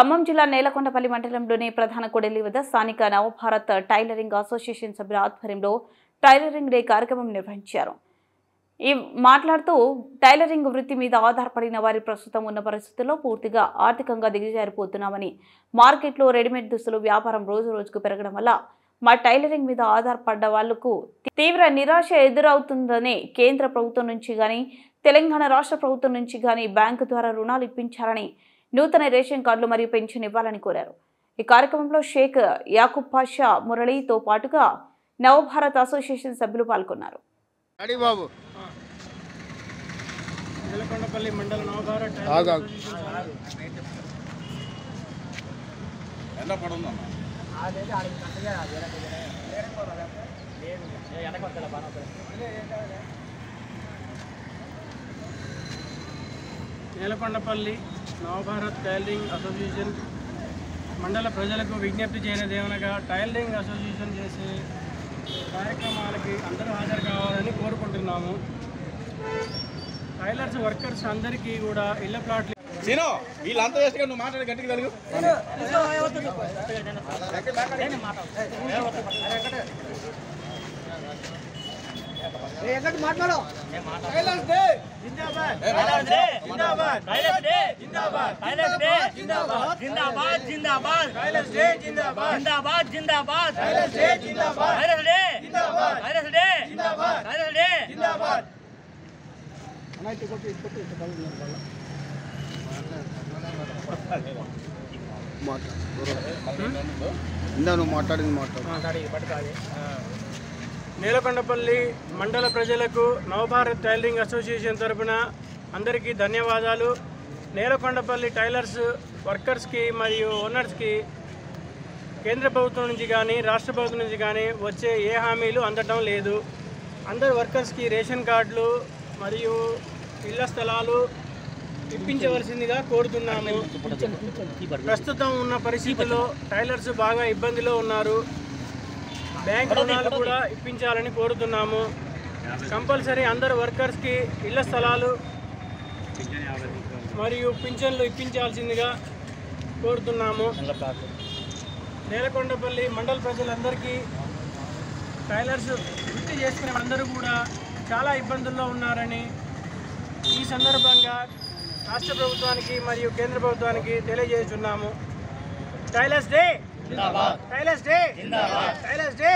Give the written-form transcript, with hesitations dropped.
ఖమ్మం జిల్లా నేలకొండపల్లి మండలంలోని ప్రధాన కూడలి వద్ద స్థానిక నవభారత్ టైలరింగ్ అసోసియేషన్ సభ్యుల ఆధ్వర్యంలో టైలరింగ్ డే కార్యక్రమం నిర్వహించారు. మాట్లాడుతూ టైలరింగ్ వృత్తి మీద ఆధారపడిన వారి ప్రస్తుతం ఉన్న పరిస్థితుల్లో పూర్తిగా ఆర్థికంగా దిగజారిపోతున్నామని, మార్కెట్లో రెడీమేడ్ దుస్తులు వ్యాపారం రోజు రోజుకు పెరగడం వల్ల మా టైలరింగ్ మీద ఆధారపడ్డ వాళ్లకు తీవ్ర నిరాశ ఎదురవుతుందని కేంద్ర ప్రభుత్వం నుంచి గాని, తెలంగాణ రాష్ట్ర ప్రభుత్వం నుంచి గాని బ్యాంకు ద్వారా రుణాలు ఇప్పించాలని, నూతన రేషన్ కార్డులు మరియు పెన్షన్ ఇవ్వాలని కోరారు. ఈ కార్యక్రమంలో షేక్ యాకూబ్ పాషా మురళితో పాటుగా నవభారత్ అసోసియేషన్ సభ్యులు పాల్గొన్నారు. నేలకొండపల్లి మండల నవభారత్ నేలకొండపల్లి నవభారత్ టైలరింగ్ అసోసియేషన్ మండల ప్రజలకు విజ్ఞప్తి చేయనదేమనగా టైలరింగ్ అసోసియేషన్ చేసే కార్యక్రమాలకి అందరూ హాజరు కావాలని కోరుకుంటున్నాము. టైలర్స్ వర్కర్స్ అందరికీ కూడా ఇళ్ల ప్లాట్లు వీళ్ళంతా వేసుగా నువ్వు మాట్లాడి గట్టికి తెలుగు మాట్లాడు. టైలర్స్ డే జిందాబాద్, టైలర్స్ డే జిందాబాద్, టైలర్స్ డే జిందాబాద్, టైలర్స్ డే జిందాబాద్, జిందాబాద్ జిందాబాద్, టైలర్స్ డే జిందాబాద్, జిందాబాద్ జిందాబాద్, టైలర్స్ డే జిందాబాద్, టైలర్స్ డే జిందాబాద్, టైలర్స్ డే జిందాబాద్, టైలర్స్ డే జిందాబాద్. నేలకొండపల్లి మండల ప్రజలకు నవభారత్ టైలరింగ్ అసోసియేషన్ తరఫున అందరికీ ధన్యవాదాలు. నేలకొండపల్లి టైలర్స్ వర్కర్స్కి మరియు ఓనర్స్కి కేంద్ర ప్రభుత్వం నుంచి కానీ రాష్ట్ర ప్రభుత్వం నుంచి కానీ వచ్చే ఏ హామీలు అందటం లేదు. అందరు వర్కర్స్కి రేషన్ కార్డులు మరియు ఇళ్ల స్థలాలు ఇప్పించవలసిందిగా కోరుతున్నాము. ప్రస్తుతం ఉన్న పరిస్థితుల్లో టైలర్స్ బాగా ఇబ్బందిలో ఉన్నారు. బ్యాంక్ రుణాలు కూడా ఇప్పించాలని కోరుతున్నాము. కంపల్సరీ అందరు వర్కర్స్కి ఇళ్ల స్థలాలు మరియు పింఛన్లు ఇప్పించాల్సిందిగా కోరుతున్నాము. నేలకొండపల్లి మండల ప్రజలందరికీ టైలర్స్ వృత్తి చేసుకునే అందరూ కూడా చాలా ఇబ్బందుల్లో ఉన్నారని ఈ సందర్భంగా రాష్ట్ర ప్రభుత్వానికి మరియు కేంద్ర ప్రభుత్వానికి తెలియజేస్తున్నాము. టైలర్స్ డే జిందాబాద్, టైలర్స్ డే జిందాబాద్, టైలర్స్ డే